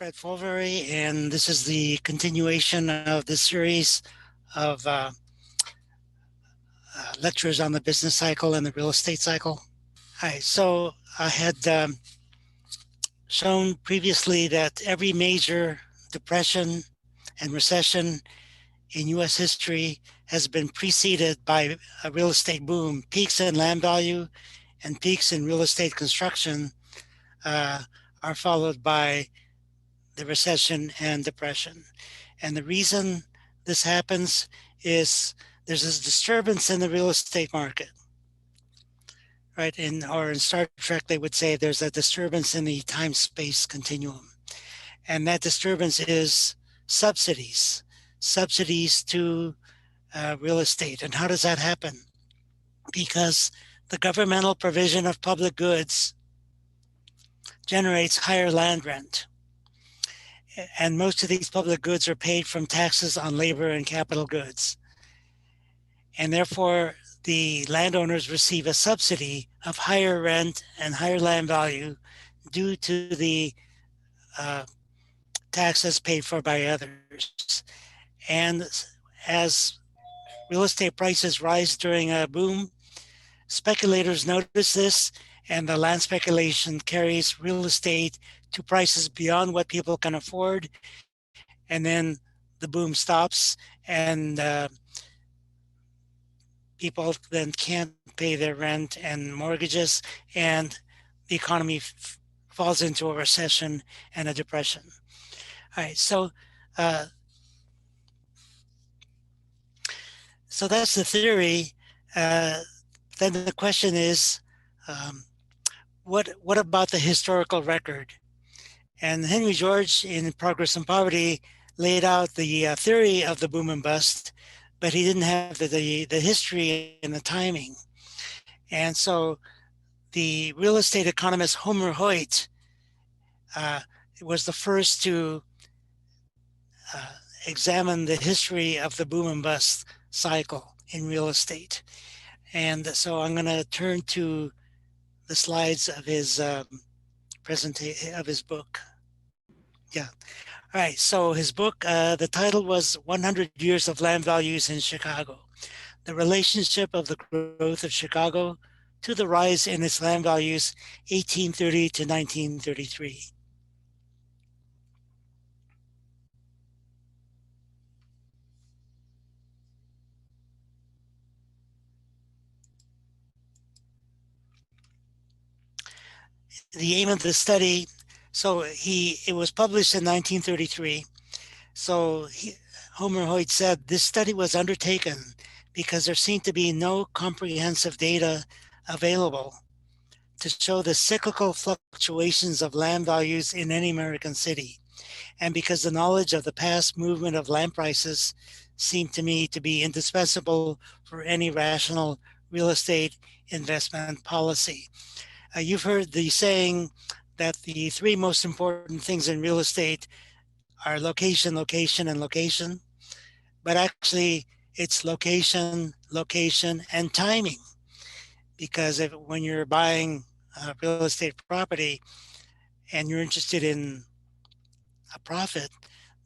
Fred Foldvary, and this is the continuation of the series of lectures on the business cycle and the real estate cycle. Hi, so I had shown previously that every major depression and recession in U.S. history has been preceded by a real estate boom. Peaks in land value and peaks in real estate construction are followed by the recession and depression. And the reason this happens is there's this disturbance in the real estate market, right? Or in Star Trek, they would say there's a disturbance in the time-space continuum. And that disturbance is subsidies to real estate. And how does that happen? Because the governmental provision of public goods generates higher land rent. And most of these public goods are paid from taxes on labor and capital goods. And therefore, the landowners receive a subsidy of higher rent and higher land value due to the taxes paid for by others. And as real estate prices rise during a boom, speculators notice this, and the land speculation carries real estate to prices beyond what people can afford, and then the boom stops, and people then can't pay their rent and mortgages, and the economy falls into a recession and a depression. All right, so that's the theory. Then the question is, what about the historical record? And Henry George, in Progress and Poverty, laid out the theory of the boom and bust, but he didn't have the history and the timing. And so the real estate economist Homer Hoyt was the first to examine the history of the boom and bust cycle in real estate. And so I'm going to turn to the slides of his presentation of his book. Yeah. All right. So his book, the title was 100 Years of Land Values in Chicago, the relationship of the growth of Chicago to the rise in its land values, 1830 to 1933. The aim of the study, it was published in 1933. So Homer Hoyt said this study was undertaken because there seemed to be no comprehensive data available to show the cyclical fluctuations of land values in any American city, and because the knowledge of the past movement of land prices seemed to me to be indispensable for any rational real estate investment policy. You've heard the saying that the three most important things in real estate are location, location, and location. But actually, it's location, location, and timing. Because when you're buying real estate property and you're interested in a profit,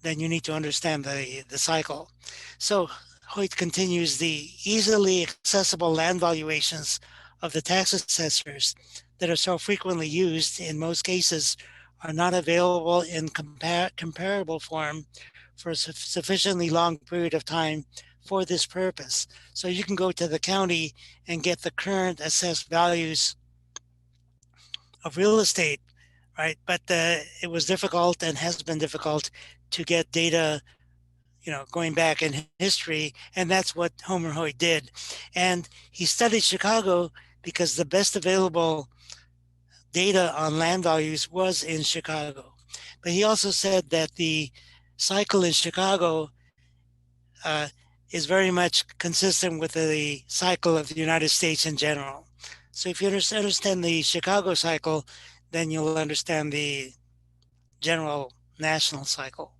then you need to understand the cycle. So Hoyt continues, the easily accessible land valuations of the tax assessors that are so frequently used in most cases are not available in comparable form for a sufficiently long period of time for this purpose. So you can go to the county and get the current assessed values of real estate, right? But it was difficult and has been difficult to get data, going back in history, and that's what Homer Hoyt did. And he studied Chicago because the best available data on land values was in Chicago. But he also said that the cycle in Chicago is very much consistent with the cycle of the United States in general. So if you understand the Chicago cycle, then you'll understand the general national cycle.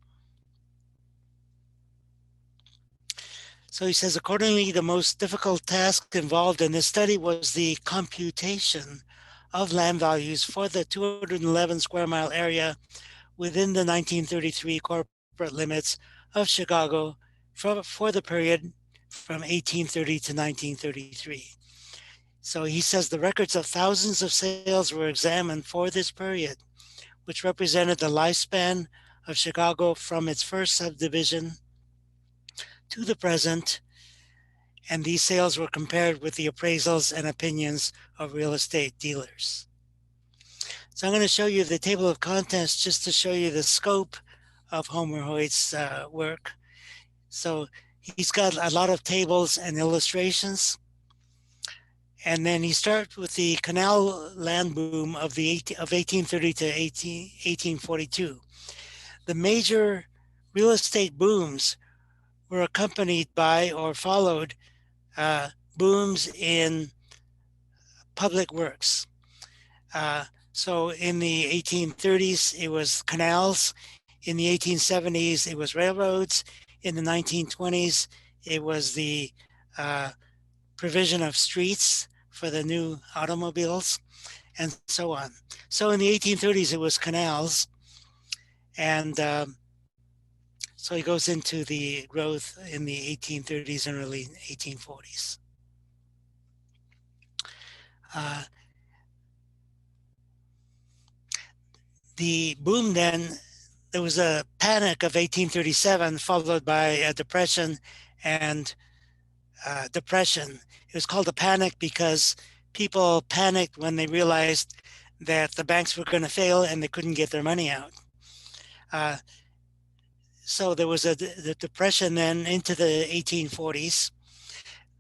So he says, accordingly, the most difficult task involved in this study was the computation of land values for the 211 square mile area within the 1933 corporate limits of Chicago for the period from 1830 to 1933. So he says the records of thousands of sales were examined for this period, which represented the lifespan of Chicago from its first subdivision to the present, and these sales were compared with the appraisals and opinions of real estate dealers. So I'm going to show you the table of contents just to show you the scope of Homer Hoyt's work. So he's got a lot of tables and illustrations. And then he starts with the canal land boom of 1830 to 1842. The major real estate booms were accompanied by or followed booms in public works. So in the 1830s, it was canals. In the 1870s, it was railroads. In the 1920s, it was the provision of streets for the new automobiles, and so on. So in the 1830s, it was canals. And so he goes into the growth in the 1830s and early 1840s. The boom then, there was a panic of 1837 followed by a depression and depression. It was called a panic because people panicked when they realized that the banks were going to fail and they couldn't get their money out. So there was the depression then into the 1840s.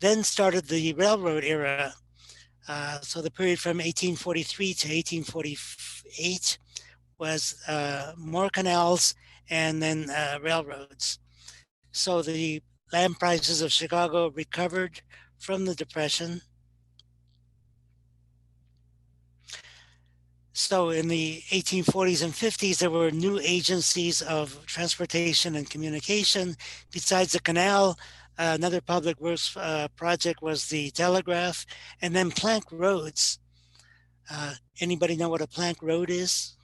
Then started the railroad era. So the period from 1843 to 1848 was more canals and then railroads. So the land prices of Chicago recovered from the Depression. So in the 1840s and 50s, there were new agencies of transportation and communication. Besides the canal, another public works project was the telegraph, and then plank roads. Anybody know what a plank road is?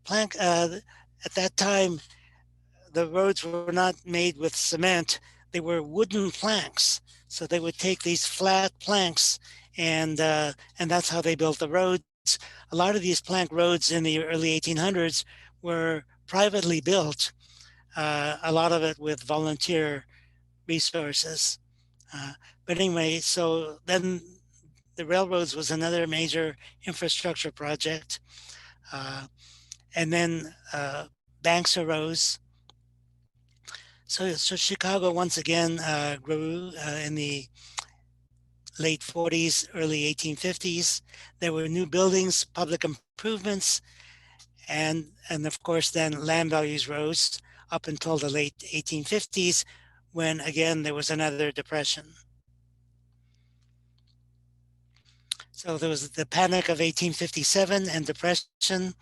Plank, at that time, the roads were not made with cement. They were wooden planks. So they would take these flat planks and that's how they built the roads. A lot of these plank roads in the early 1800s were privately built, a lot of it with volunteer resources. But anyway, so then the railroads was another major infrastructure project. And then banks arose. So Chicago once again grew in the late 40s, early 1850s. There were new buildings, public improvements, and of course then land values rose up until the late 1850s, when again there was another depression. So there was the panic of 1857 and depression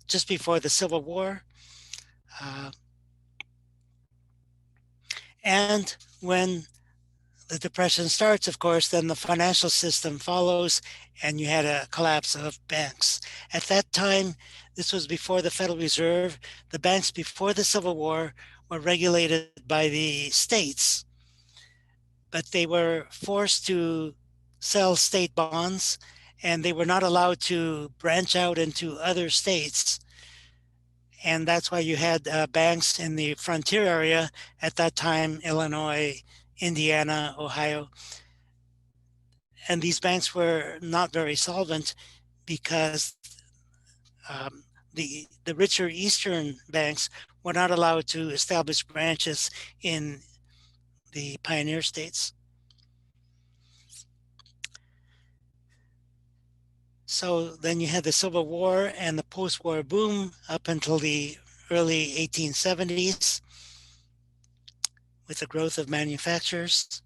just before the Civil War. And when the depression starts, of course, then the financial system follows and you had a collapse of banks. At that time, this was before the Federal Reserve. The banks before the Civil War were regulated by the states, but they were forced to sell state bonds and they were not allowed to branch out into other states. And that's why you had banks in the frontier area at that time, Illinois, Indiana, Ohio. And these banks were not very solvent because the richer Eastern banks were not allowed to establish branches in the pioneer states. So then you had the Civil War and the post-war boom up until the early 1870s with the growth of manufacturers.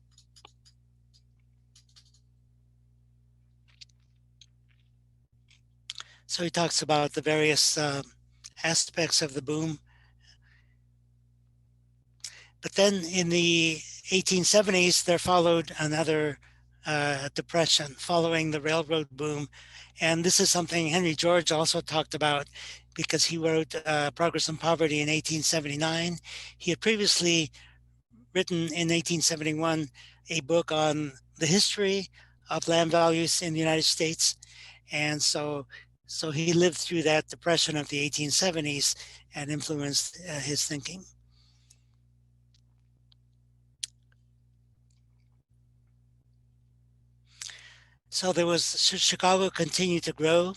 So he talks about the various aspects of the boom. But then in the 1870s, there followed another depression following the railroad boom. And this is something Henry George also talked about because he wrote Progress and Poverty in 1879. He had previously written in 1871 a book on the history of land values in the United States. And so he lived through that depression of the 1870s and influenced his thinking. So there was Chicago continued to grow,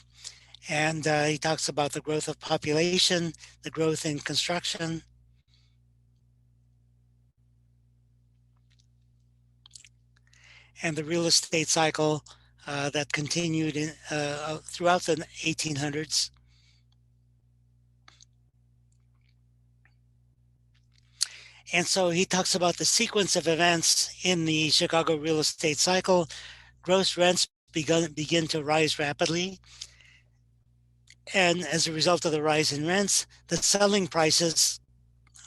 and he talks about the growth of population, the growth in construction, and the real estate cycle that continued throughout the 1800s. And so he talks about the sequence of events in the Chicago real estate cycle. Gross rents begin to rise rapidly. And as a result of the rise in rents, the selling prices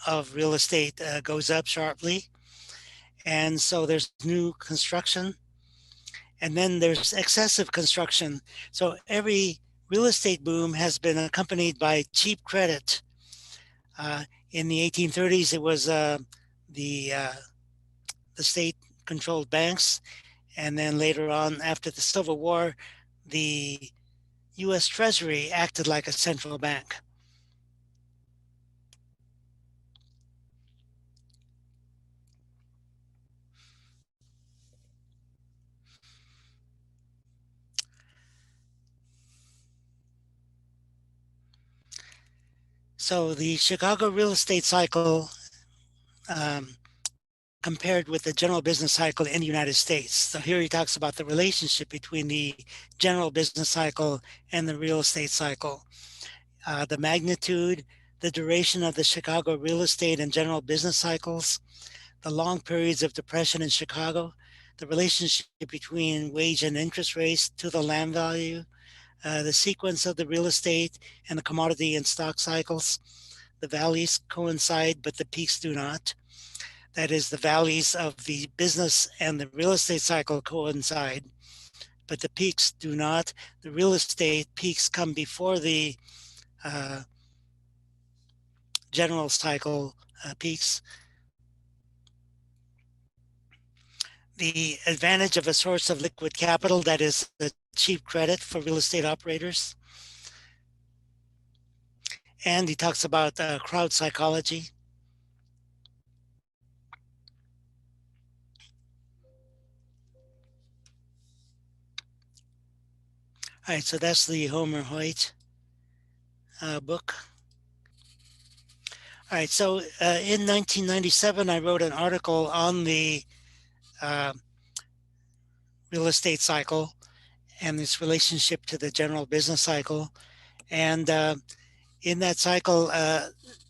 of real estate goes up sharply. And so there's new construction. And then there's excessive construction. So every real estate boom has been accompanied by cheap credit. In the 1830s, it was the state-controlled banks. And then later on, after the Civil War, the U.S. Treasury acted like a central bank. So the Chicago real estate cycle um, compared with the general business cycle in the United States. So here he talks about the relationship between the general business cycle and the real estate cycle. The magnitude, the duration of the Chicago real estate and general business cycles, the long periods of depression in Chicago, the relationship between wage and interest rates to the land value, the sequence of the real estate and the commodity and stock cycles. The valleys coincide, but the peaks do not. That is, the valleys of the business and the real estate cycle coincide, but the peaks do not. The real estate peaks come before the general cycle peaks. The advantage of a source of liquid capital, that is the cheap credit for real estate operators. And he talks about crowd psychology. All right, so that's the Homer Hoyt book. All right, so in 1997, I wrote an article on the real estate cycle and its relationship to the general business cycle. And in that cycle,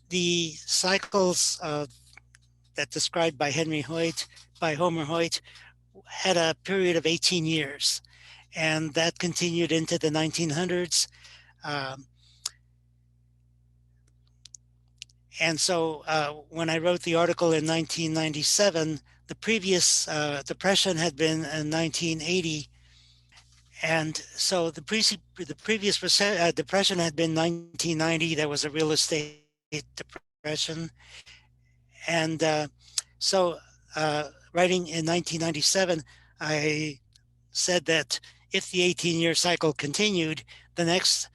the cycles that described by Homer Hoyt, had a period of 18 years. And that continued into the 1900s. And so when I wrote the article in 1997, the previous depression had been in 1980. And so the previous depression had been 1990. There was a real estate depression. And so writing in 1997, I said that if the 18-year cycle continued, the next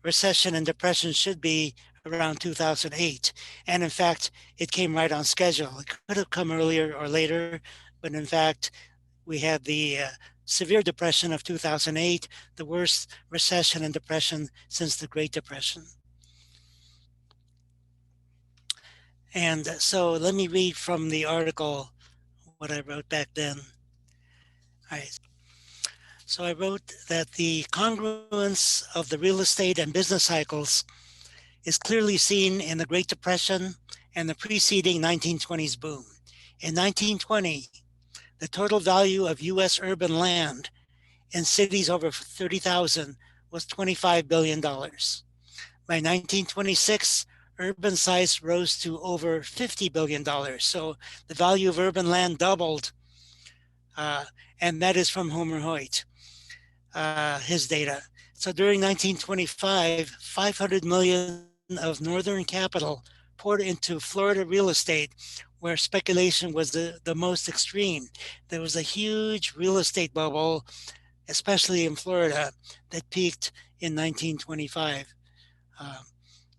recession and depression should be around 2008. And in fact, it came right on schedule. It could have come earlier or later, but in fact, we had the severe depression of 2008, the worst recession and depression since the Great Depression. And so let me read from the article what I wrote back then. All right. So I wrote that the congruence of the real estate and business cycles is clearly seen in the Great Depression and the preceding 1920s boom. In 1920, the total value of U.S. urban land in cities over 30,000 was $25 billion. By 1926, urban size rose to over $50 billion. So the value of urban land doubled, and that is from Homer Hoyt, his data. So during 1925, 500 million of northern capital poured into Florida real estate, where speculation was the most extreme. There was a huge real estate bubble, especially in Florida, that peaked in 1925. Um,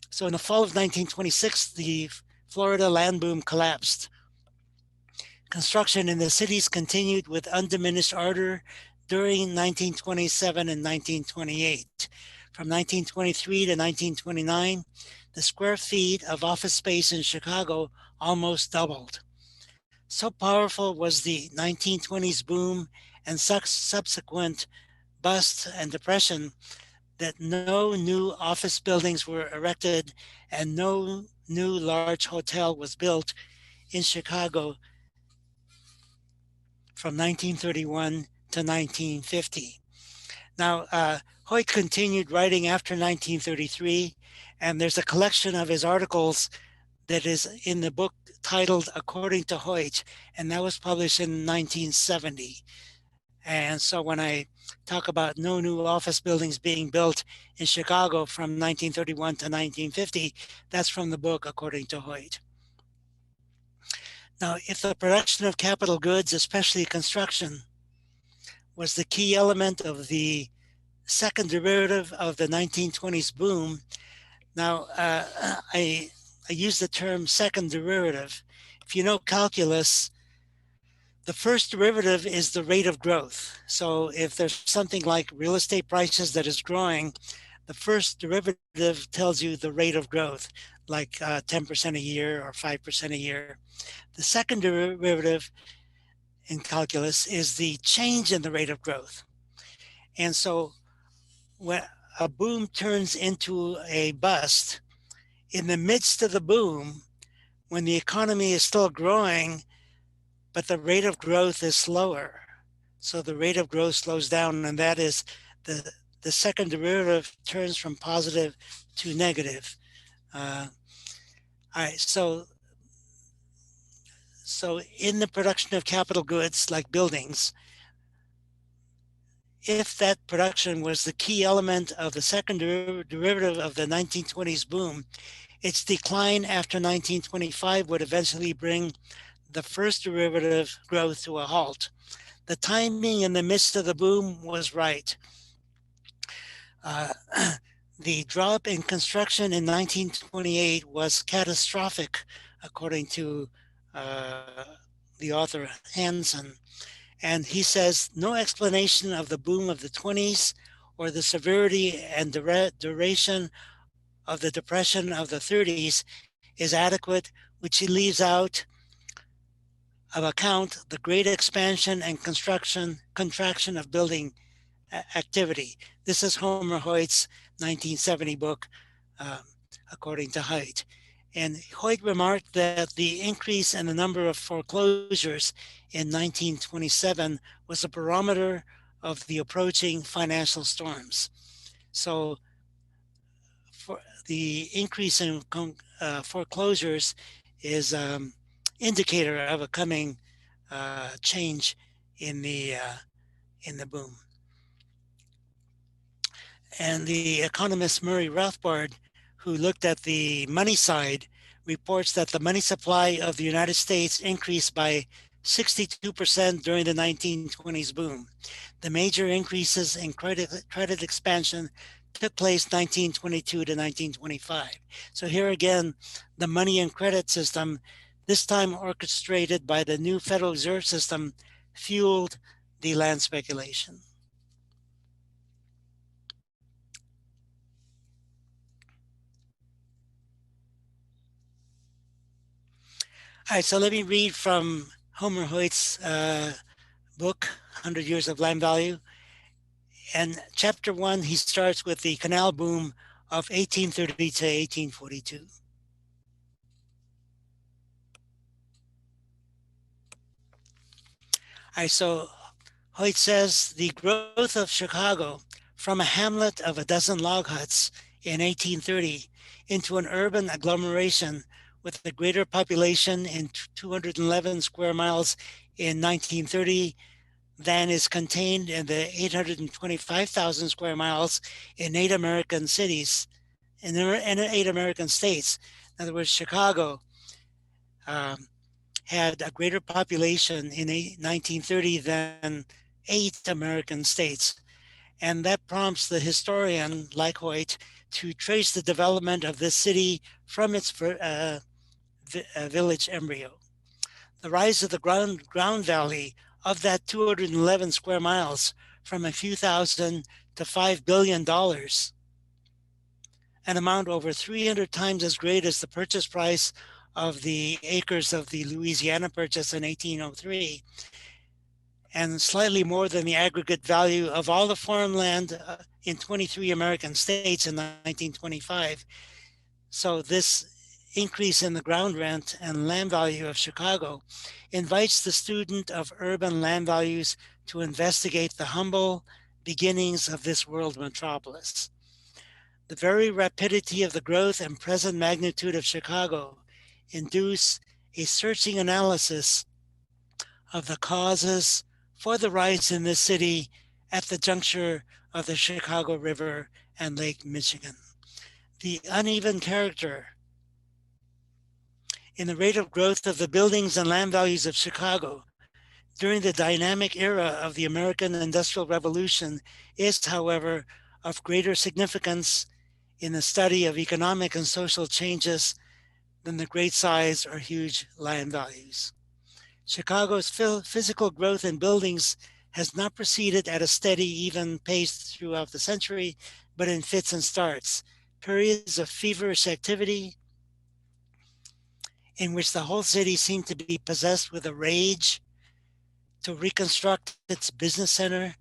so in the fall of 1926, the Florida land boom collapsed. Construction in the cities continued with undiminished ardor during 1927 and 1928. From 1923 to 1929, the square feet of office space in Chicago almost doubled. So powerful was the 1920s boom and subsequent bust and depression that no new office buildings were erected and no new large hotel was built in Chicago from 1931 to 1950. Now, Hoyt continued writing after 1933, and there's a collection of his articles that is in the book titled According to Hoyt, and that was published in 1970. And so when I talk about no new office buildings being built in Chicago from 1931 to 1950, that's from the book According to Hoyt. Now, if the production of capital goods, especially construction, was the key element of the second derivative of the 1920s boom, now I use the term second derivative. If you know calculus, the first derivative is the rate of growth. So if there's something like real estate prices that is growing, the first derivative tells you the rate of growth, like 10% a year or 5% a year. The second derivative in calculus is the change in the rate of growth. And so when a boom turns into a bust, in the midst of the boom, when the economy is still growing, but the rate of growth is slower. So the rate of growth slows down, and that is the second derivative turns from positive to negative. All right, so in the production of capital goods like buildings, if that production was the key element of the second derivative of the 1920s boom, its decline after 1925 would eventually bring the first derivative growth to a halt. The timing in the midst of the boom was right. The drop in construction in 1928 was catastrophic, according to the author Hansen. And he says, no explanation of the boom of the 20s or the severity and duration of the depression of the 30s is adequate, which he leaves out of account the great expansion and contraction of building activity. This is Homer Hoyt's 1970 book, According to Hoyt. And Hoyt remarked that the increase in the number of foreclosures in 1927 was a barometer of the approaching financial storms. So for the increase in foreclosures is indicator of a coming change in the boom. And the economist Murray Rothbard, who looked at the money side, reports that the money supply of the United States increased by 62% during the 1920s boom. The major increases in credit expansion took place 1922 to 1925. So here again, the money and credit system, this time orchestrated by the new Federal Reserve System, fueled the land speculation. All right, so let me read from Homer Hoyt's book, 100 Years of Land Value. And chapter 1, he starts with the canal boom of 1830 to 1842. All right, so Hoyt says the growth of Chicago from a hamlet of a dozen log huts in 1830 into an urban agglomeration with a greater population in 211 square miles in 1930 than is contained in the 825,000 square miles in 8 American cities, in 8 American states. In other words, Chicago um, had a greater population in 1930 than 8 American states. And that prompts the historian, like Hoyt, to trace the development of this city from its village embryo. The rise of the ground valley of that 211 square miles from a few thousand to $5 billion, an amount over 300 times as great as the purchase price of the acres of the Louisiana Purchase in 1803, and slightly more than the aggregate value of all the farmland in 23 American states in 1925. So this increase in the ground rent and land value of Chicago invites the student of urban land values to investigate the humble beginnings of this world metropolis. The very rapidity of the growth and present magnitude of Chicago induce a searching analysis of the causes for the rise in this city at the juncture of the Chicago River and Lake Michigan. The uneven character in the rate of growth of the buildings and land values of Chicago during the dynamic era of the American Industrial Revolution is, however, of greater significance in the study of economic and social changes than the great size or huge land values. Chicago's physical growth in buildings has not proceeded at a steady, even pace throughout the century, but in fits and starts, periods of feverish activity in which the whole city seemed to be possessed with a rage to reconstruct its business center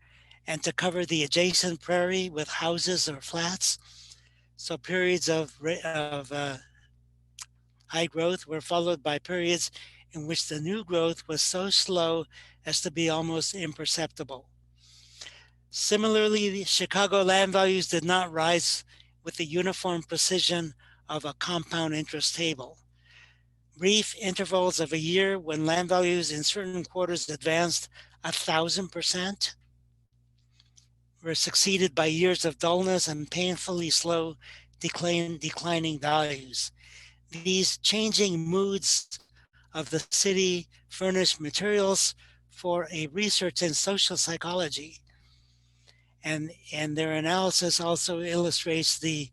and to cover the adjacent prairie with houses or flats. So periods of high growth were followed by periods in which the new growth was so slow as to be almost imperceptible. Similarly, the Chicago land values did not rise with the uniform precision of a compound interest table. Brief intervals of a year when land values in certain quarters advanced 1,000% were succeeded by years of dullness and painfully slow declining values. These changing moods of the city furnish materials for a research in social psychology. And their analysis also illustrates the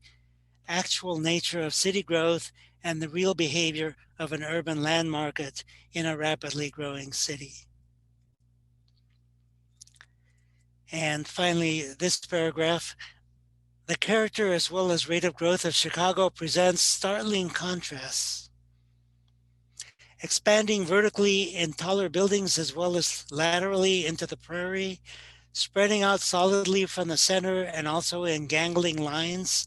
actual nature of city growth and the real behavior of an urban land market in a rapidly growing city. And finally, this paragraph, the character as well as rate of growth of Chicago presents startling contrasts. Expanding vertically in taller buildings as well as laterally into the prairie, spreading out solidly from the center and also in gangling lines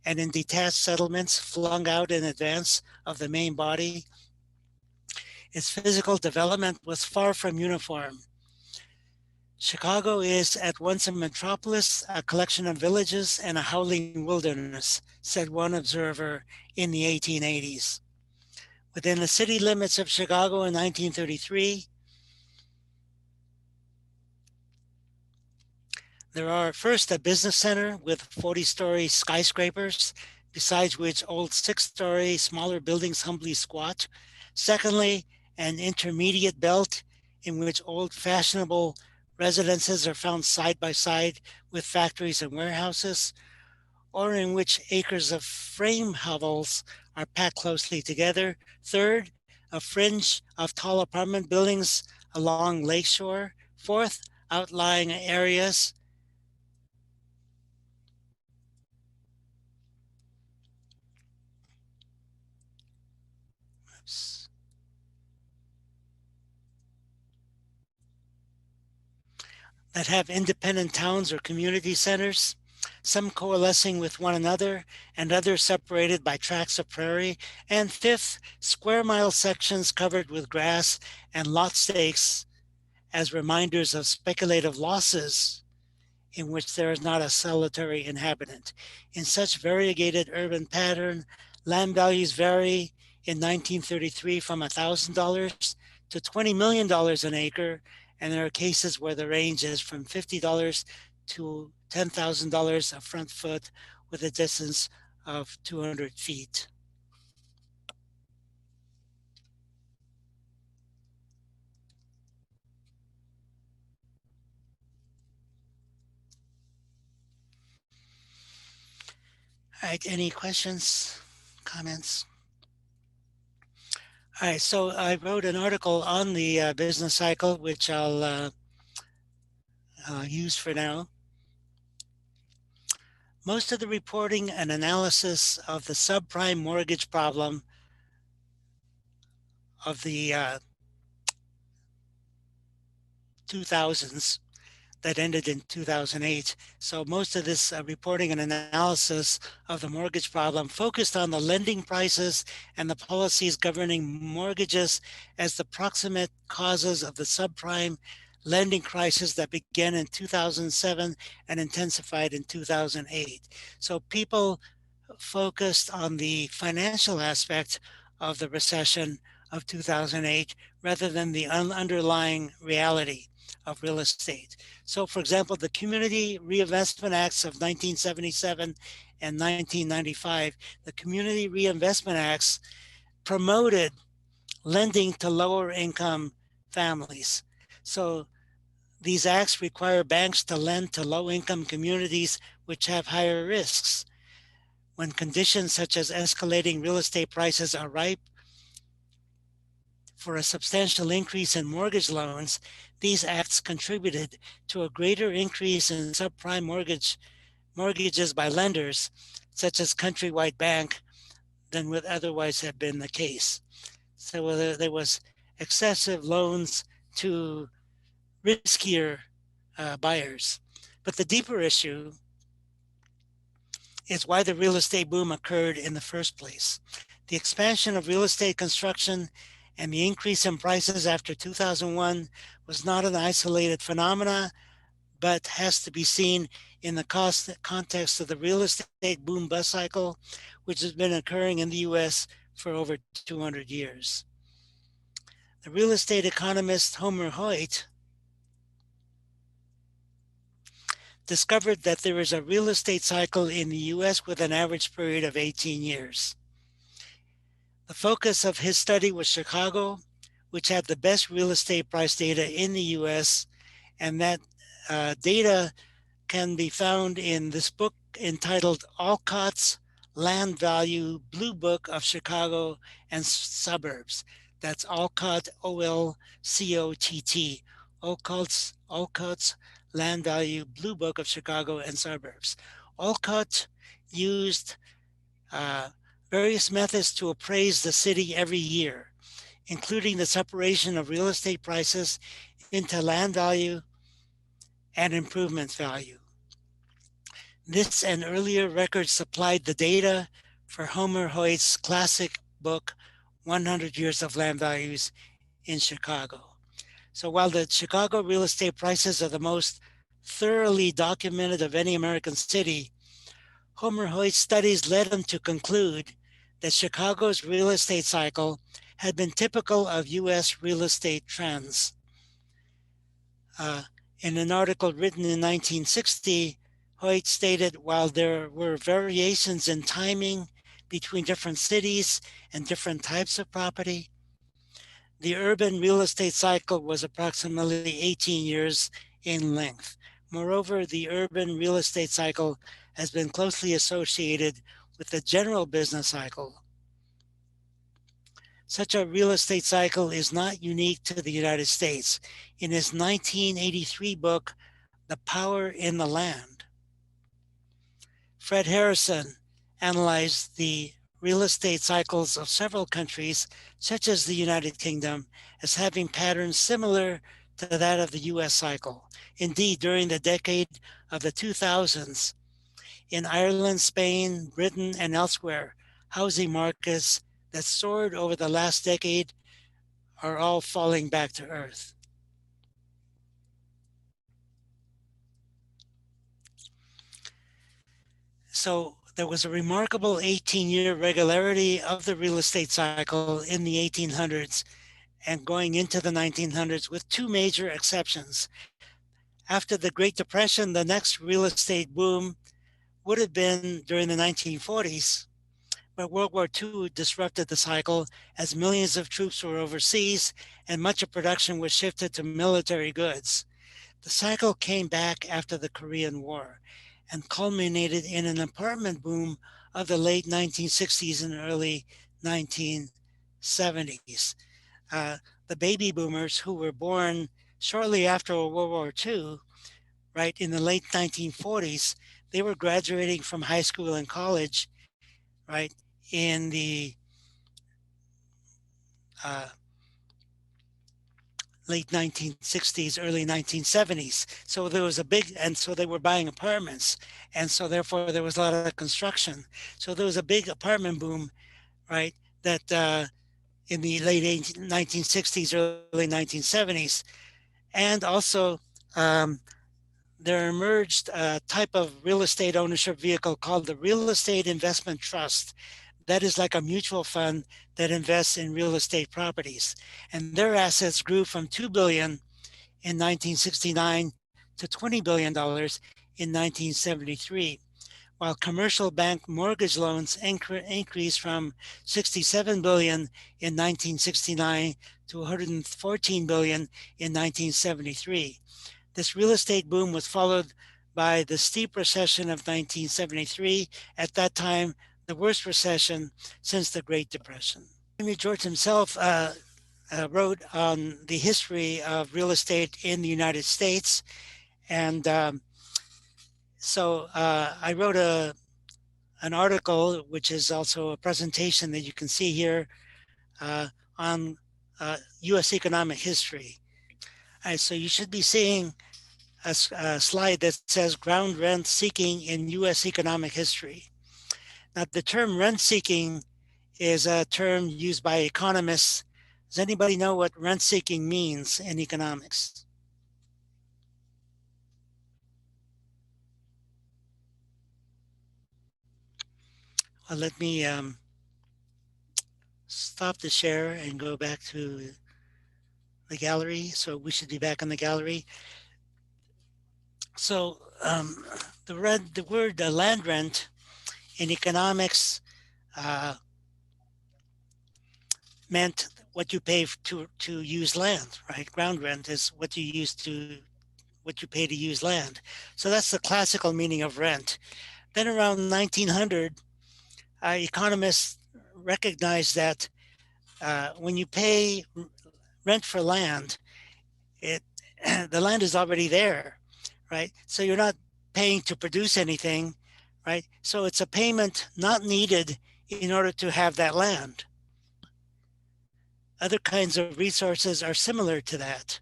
and in detached settlements flung out in advance of the main body. Its physical development was far from uniform. Chicago is at once a metropolis, a collection of villages, and a howling wilderness, said one observer in the 1880s. Within the city limits of Chicago in 1933, there are first a business center with 40-story skyscrapers, besides which old 6-story smaller buildings humbly squat. Secondly, an intermediate belt in which old fashionable residences are found side by side with factories and warehouses, or in which acres of frame hovels are packed closely together. Third, a fringe of tall apartment buildings along lakeshore. Fourth, outlying areas that have independent towns or community centers, some coalescing with one another and others separated by tracts of prairie. And fifth, square mile sections covered with grass and lot stakes as reminders of speculative losses in which there is not a solitary inhabitant. In such variegated urban pattern, land values vary in 1933 from $1,000 to $20 million an acre, And there are cases where the range is from $50 to $10,000 a front foot with a distance of 200 feet. All right, any questions, comments? All right, so I wrote an article on the business cycle, which I'll use for now. Most of the reporting and analysis of the subprime mortgage problem of the 2000s that ended in 2008. So most of this reporting and analysis of the mortgage problem focused on the lending prices and the policies governing mortgages as the proximate causes of the subprime lending crisis that began in 2007 and intensified in 2008. So people focused on the financial aspect of the recession of 2008 rather than the underlying reality of real estate. So, for example, the Community Reinvestment Acts of 1977 and 1995, the Community Reinvestment Acts promoted lending to lower income families. So these acts require banks to lend to low income communities which have higher risks. When conditions such as escalating real estate prices are ripe for a substantial increase in mortgage loans, these acts contributed to a greater increase in subprime mortgages by lenders, such as Countrywide Bank, than would otherwise have been the case. So there was excessive loans to riskier buyers. But the deeper issue is why the real estate boom occurred in the first place. The expansion of real estate construction and the increase in prices after 2001 was not an isolated phenomena, but has to be seen in the context of the real estate boom bust cycle, which has been occurring in the US for over 200 years. The real estate economist Homer Hoyt discovered that there is a real estate cycle in the US with an average period of 18 years. The focus of his study was Chicago, which had the best real estate price data in the US, and that data can be found in this book entitled Alcott's Land Value Blue Book of Chicago and Suburbs. That's Alcott, Olcott, Alcott's Land Value Blue Book of Chicago and Suburbs. Alcott used various methods to appraise the city every year, including the separation of real estate prices into land value and improvement value. This and earlier records supplied the data for Homer Hoyt's classic book, 100 Years of Land Values in Chicago. So while the Chicago real estate prices are the most thoroughly documented of any American city, Homer Hoyt's studies led him to conclude that Chicago's real estate cycle had been typical of US real estate trends. In an article written in 1960, Hoyt stated, while there were variations in timing between different cities and different types of property, the urban real estate cycle was approximately 18 years in length. Moreover, the urban real estate cycle has been closely associated with the general business cycle. Such a real estate cycle is not unique to the United States. In his 1983 book, The Power in the Land, Fred Harrison analyzed the real estate cycles of several countries, such as the United Kingdom, as having patterns similar to that of the US cycle. Indeed, during the decade of the 2000s, in Ireland, Spain, Britain, and elsewhere, housing markets that soared over the last decade are all falling back to earth. So there was a remarkable 18-year regularity of the real estate cycle in the 1800s and going into the 1900s, with two major exceptions. After the Great Depression, the next real estate boom would have been during the 1940s, but World War II disrupted the cycle as millions of troops were overseas and much of production was shifted to military goods. The cycle came back after the Korean War and culminated in an apartment boom of the late 1960s and early 1970s. Uh, the baby boomers who were born shortly after World War II, right, in the late 1940s, they were graduating from high school and college, right, in the uh, late 1960s, early 1970s. So there was a big, and so they were buying apartments. And so therefore there was a lot of construction. So there was a big apartment boom, right, that in the late 1960s, early 1970s. And also um, there emerged a type of real estate ownership vehicle called the Real Estate Investment Trust. That is like a mutual fund that invests in real estate properties. And their assets grew from 2 billion in 1969 to $20 billion in 1973, while commercial bank mortgage loans increased from 67 billion in 1969 to 114 billion in 1973. This real estate boom was followed by the steep recession of 1973, at that time the worst recession since the Great Depression. Henry George himself wrote on the history of real estate in the United States. And I wrote an article, which is also a presentation that you can see here uh, on US economic history. All right, so you should be seeing a slide that says ground rent seeking in US economic history. Now, the term rent seeking is a term used by economists. Does anybody know what rent seeking means in economics? Well, let me stop the share and go back to the gallery. So we should be back in the gallery. So the word land rent in economics meant what you pay to use land, right? Ground rent is what you pay to use land. So that's the classical meaning of rent. Then around 1900, economists recognized that when you pay rent for land, it the land is already there, right? So you're not paying to produce anything, right? So it's a payment not needed in order to have that land. Other kinds of resources are similar to that.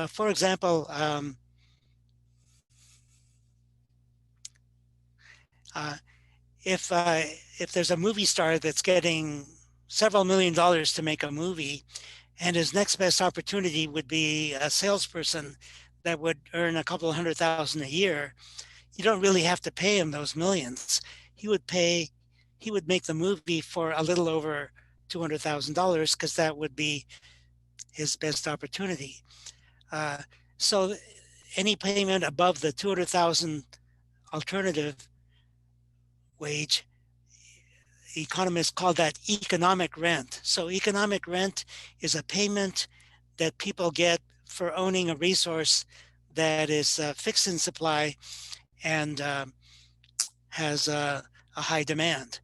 For example, uh, if there's a movie star that's getting several $1 million to make a movie, and his next best opportunity would be a salesperson that would earn a couple of 100,000 a year, you don't really have to pay him those millions. He would make the movie for a little over $200,000 because that would be his best opportunity. Uh, so any payment above the 200,000 alternative wage, economists call that economic rent. So economic rent is a payment that people get for owning a resource that is fixed in supply and has a high demand.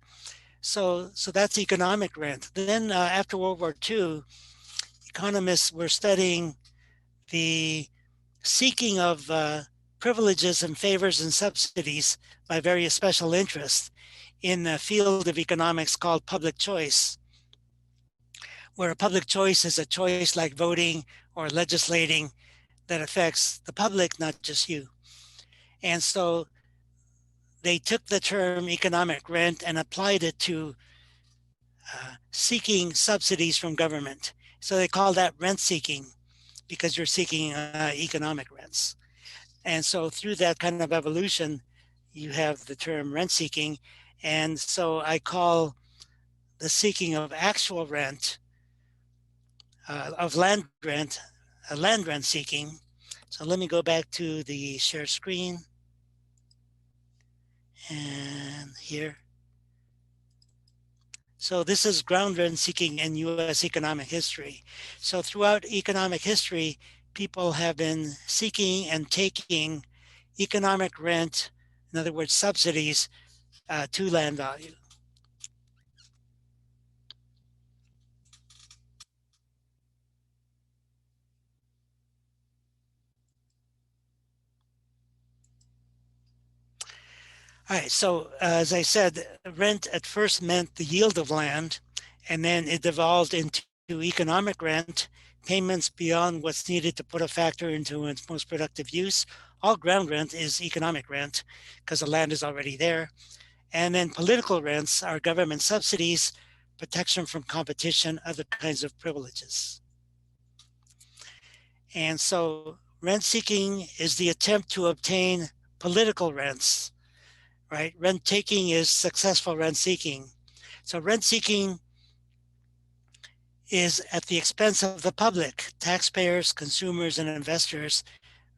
So that's economic rent. Then after World War II, economists were studying the seeking of privileges and favors and subsidies by various special interests in the field of economics called public choice, where a public choice is a choice like voting or legislating that affects the public, not just you. And so they took the term economic rent and applied it to seeking subsidies from government. So they call that rent seeking because you're seeking economic rents. And so through that kind of evolution, you have the term rent seeking. And so I call the seeking of actual rent, of land rent, land rent seeking. So let me go back to the share screen. And here. So this is ground rent seeking in U.S. economic history. So throughout economic history, people have been seeking and taking economic rent, in other words, subsidies, to land value. All right, so as I said, rent at first meant the yield of land, and then it devolved into economic rent, payments beyond what's needed to put a factory into its most productive use. All ground rent is economic rent because the land is already there. And then political rents are government subsidies, protection from competition, other kinds of privileges. And so rent seeking is the attempt to obtain political rents, right? Rent taking is successful rent seeking. So rent seeking is at the expense of the public. Taxpayers, consumers, and investors,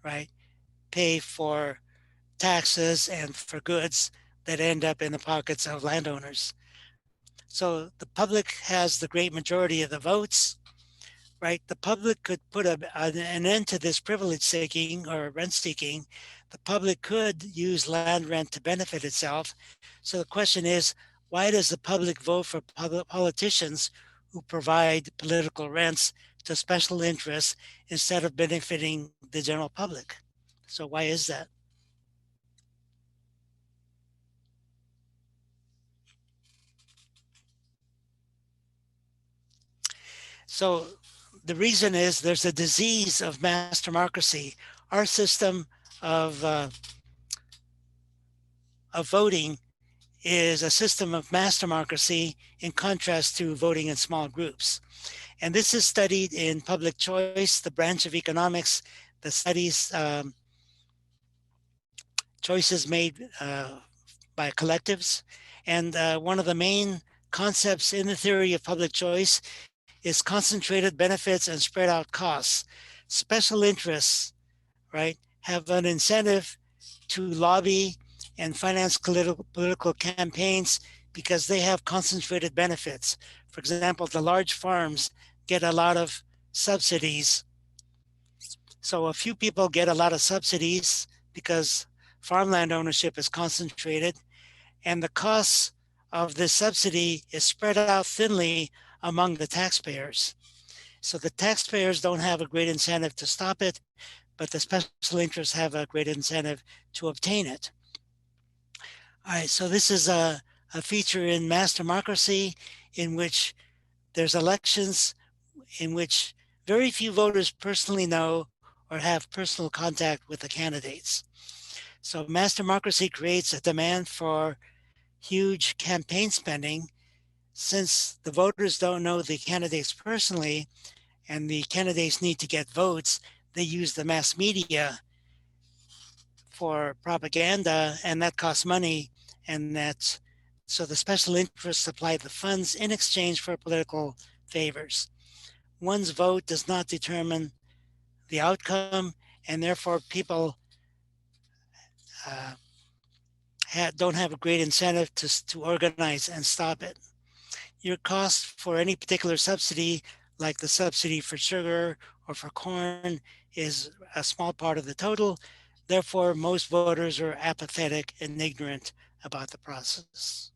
right, pay for taxes and for goods that end up in the pockets of landowners. So the public has the great majority of the votes, right? The public could put an end to this privilege seeking or rent seeking. The public could use land rent to benefit itself. So the question is, why does the public vote for politicians who provide political rents to special interests instead of benefiting the general public? So why is that? So the reason is there's a disease of mass democracy. Our system of voting is a system of mass democracy in contrast to voting in small groups. And this is studied in public choice, the branch of economics that studies choices made by collectives. And one of the main concepts in the theory of public choice is concentrated benefits and spread out costs. Special interests, right, have an incentive to lobby and finance political campaigns because they have concentrated benefits. For example, the large farms get a lot of subsidies. So a few people get a lot of subsidies because farmland ownership is concentrated, and the costs of this subsidy is spread out thinly among the taxpayers. So the taxpayers don't have a great incentive to stop it, but the special interests have a great incentive to obtain it. All right, so this is a feature in mass democracy in which there's elections in which very few voters personally know or have personal contact with the candidates. So mass democracy creates a demand for huge campaign spending. Since the voters don't know the candidates personally and the candidates need to get votes, they use the mass media for propaganda, and that costs money. And that's so the special interests supply the funds in exchange for political favors. One's vote does not determine the outcome, and therefore people uh, don't have a great incentive to organize and stop it. Your cost for any particular subsidy, like the subsidy for sugar or for corn, is a small part of the total. Therefore, most voters are apathetic and ignorant about the process.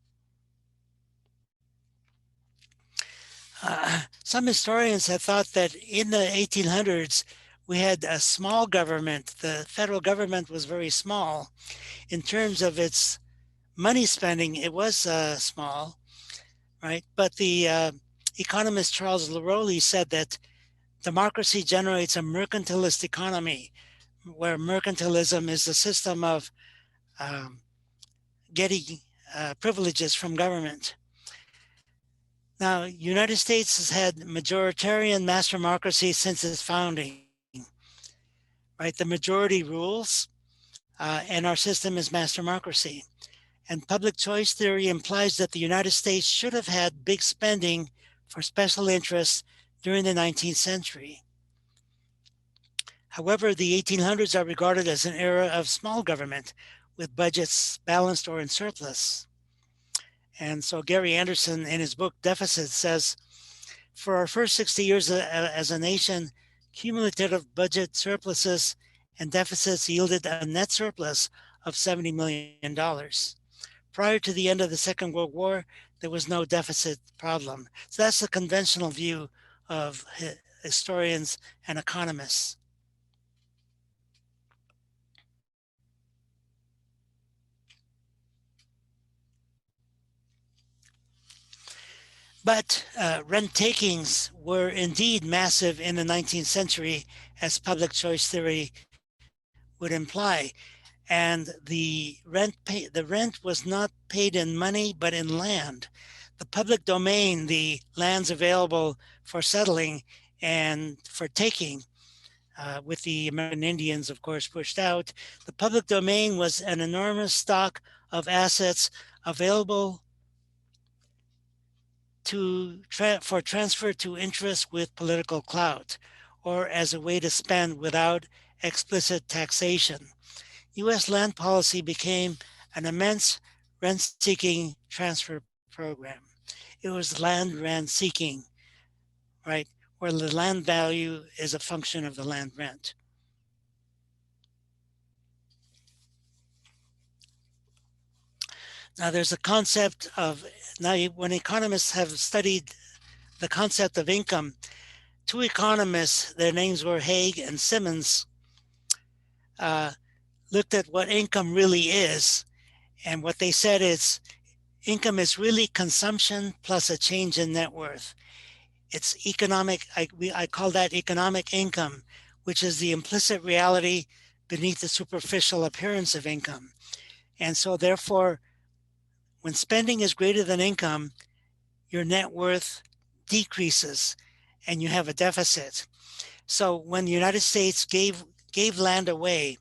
Some historians have thought that in the 1800s, we had a small government. The federal government was very small. In terms of its money spending, it was small, right? But the economist Charles Laroli said that democracy generates a mercantilist economy, where mercantilism is the system of um, getting privileges from government. Now, United States has had majoritarian mass democracy since its founding, right? The majority rules, and our system is mass democracy. And public choice theory implies that the United States should have had big spending for special interests during the 19th century. However, the 1800s are regarded as an era of small government, with budgets balanced or in surplus. And so Gary Anderson, in his book Deficit, says, for our first 60 years as a nation, cumulative budget surpluses and deficits yielded a net surplus of $70 million. Prior to the end of the Second World War, there was no deficit problem. So that's the conventional view of historians and economists. But rent takings were indeed massive in the 19th century, as public choice theory would imply. And the rent was not paid in money, but in land. The public domain, the lands available for settling and for taking, with the American Indians, of course, pushed out, the public domain was an enormous stock of assets available for transfer to interest with political clout, or as a way to spend without explicit taxation. U.S. land policy became an immense rent-seeking transfer program. It was land rent seeking, right, where the land value is a function of the land rent. Now there's a concept of, when economists have studied the concept of income, two economists, their names were Haig and Simmons, looked at what income really is. And what they said is, income is really consumption plus a change in net worth. It's economic, I call that economic income, which is the implicit reality beneath the superficial appearance of income. And so therefore, when spending is greater than income, your net worth decreases and you have a deficit. So when the United States gave land away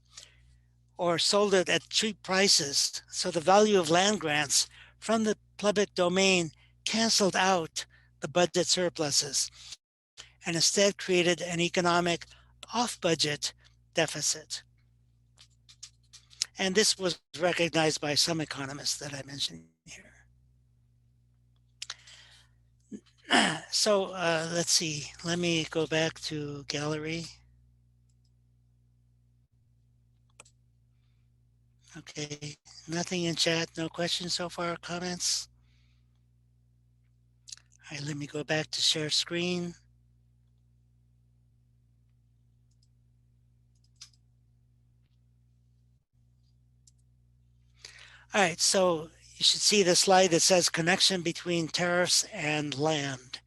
or sold it at cheap prices, so the value of land grants from the public domain canceled out the budget surpluses and instead created an economic off-budget deficit. And this was recognized by some economists that I mentioned here. So let's see, let me go back to gallery. Okay, nothing in chat, no questions so far, comments? All right, let me go back to share screen. All right, so you should see the slide that says connection between tariffs and land.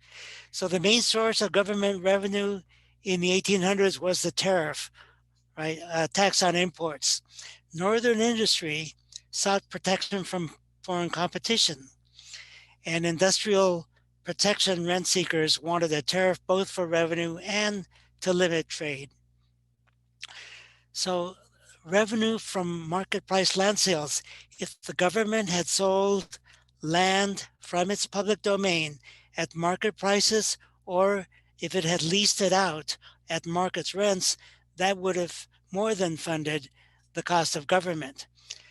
So the main source of government revenue in the 1800s was the tariff, right? Tax on imports. Northern industry sought protection from foreign competition, and industrial protection rent seekers wanted a tariff both for revenue and to limit trade. So revenue from market price land sales. If the government had sold land from its public domain at market prices, or if it had leased it out at market rents, that would have more than funded the cost of government.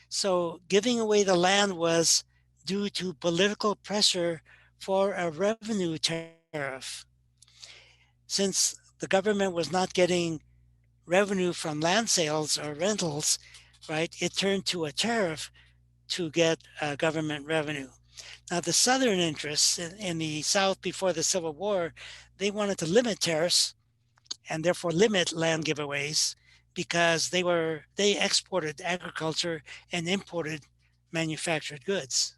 So giving away the land was due to political pressure for a revenue tariff. Since the government was not getting revenue from land sales or rentals, right, it turned to a tariff to get government revenue. Now, the Southern interests in the South before the Civil War, they wanted to limit tariffs and therefore limit land giveaways because they exported agriculture and imported manufactured goods.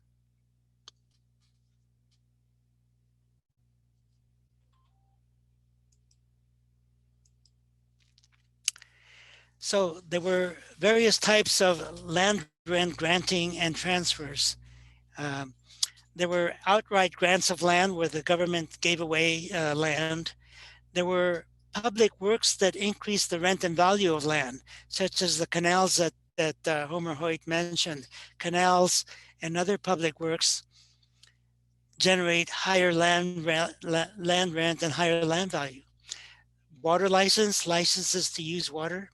So there were various types of land rent granting and transfers. There were outright grants of land where the government gave away land. There were public works that increased the rent and value of land, such as the canals that that Homer Hoyt mentioned. Canals and other public works generate higher land rent and higher land value. Water licenses to use water,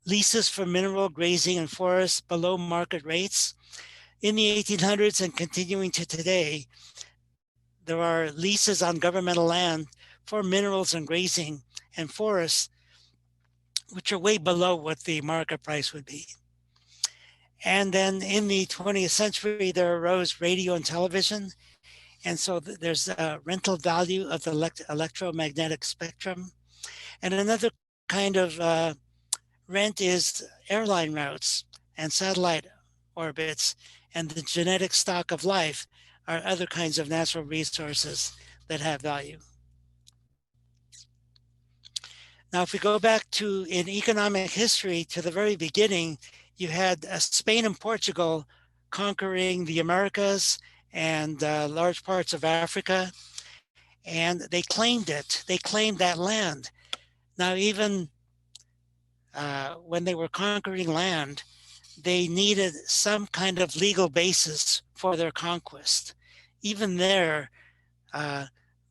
leases for mineral grazing and forests below market rates. In the 1800s and continuing to today, there are leases on governmental land for minerals and grazing and forests, which are way below what the market price would be. And then in the 20th century, there arose radio and television. And so there's a rental value of the electromagnetic spectrum. And another kind of rent is airline routes and satellite orbits, and the genetic stock of life are other kinds of natural resources that have value. Now, if we go back to in economic history to the very beginning, you had Spain and Portugal conquering the Americas and large parts of Africa, and they claimed it. They claimed that land. Now, even when they were conquering land, they needed some kind of legal basis for their conquest. Even there,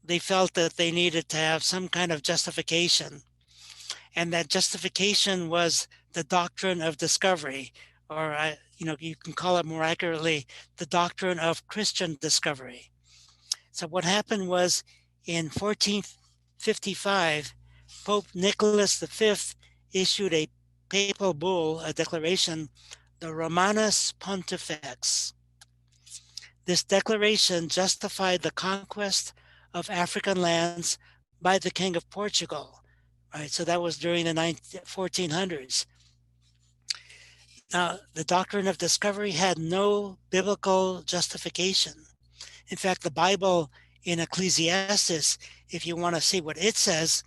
they felt that they needed to have some kind of justification. And that justification was the doctrine of discovery, or you can call it more accurately, the doctrine of Christian discovery. So what happened was in 1455, Pope Nicholas V issued a papal bull, a declaration, the Romanus Pontifex. This declaration justified the conquest of African lands by the King of Portugal. Right, so that was during the 1400s. Now, the doctrine of discovery had no biblical justification. In fact, the Bible in Ecclesiastes, if you want to see what it says,